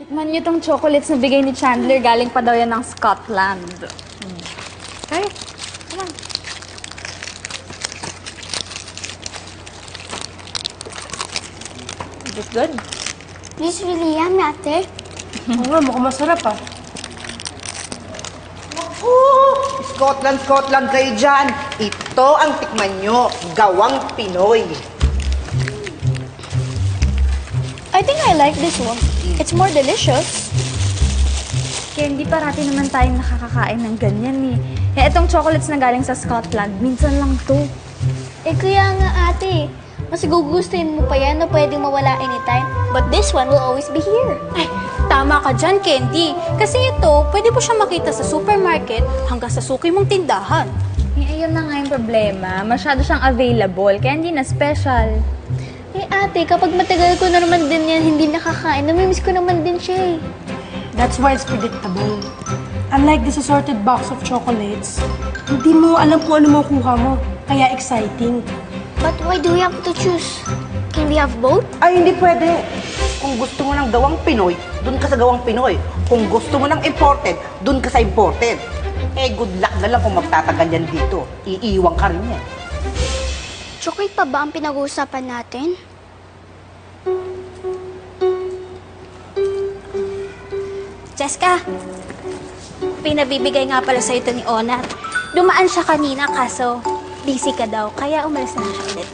Tikman niyo tong chocolates na bigay ni Chandler. Galing pa daw yan ng Scotland. Okay, come on. Is this good? This is really yummy, ate. Oo nga, mukhang masarap ah. Scotland kayo dyan. Ito ang tikman nyo. Gawang Pinoy. I think I like this one. It's more delicious. Candy, parati naman tayong nakakakain ng ganyan eh. Itong chocolates na galing sa Scotland, minsan lang to. Kaya nga, ate. Mas gugustuhin mo pa yan na pwedeng mawala anytime. But this one will always be here. Ay, tama ka dyan, Candy. Kasi ito, pwede mo siya makita sa supermarket hanggang sa suki mong tindahan. Ayun na nga yung problema. Masyado siyang available, kaya hindi na special. Ate, kapag matagal ko na naman din yan, hindi nakakain, namimiss ko naman din siya eh. That's why it's predictable. Unlike this assorted box of chocolates, hindi mo alam kung ano makukuha mo. Kaya exciting. But why do we have to choose? Can we have both? Ay, hindi pwede. Kung gusto mo ng gawang Pinoy, dun ka sa gawang Pinoy. Kung gusto mo ng imported, dun ka sa imported. Good luck na lang kung magtatagal yan dito. Iiwang ka rin yan. Chocolate pa ba ang pinag-uusapan natin? Jessica, pinabibigay nga pala sa'yo ito ni Onat. Dumaan siya kanina kaso busy ka daw, kaya umalis na siya ulit.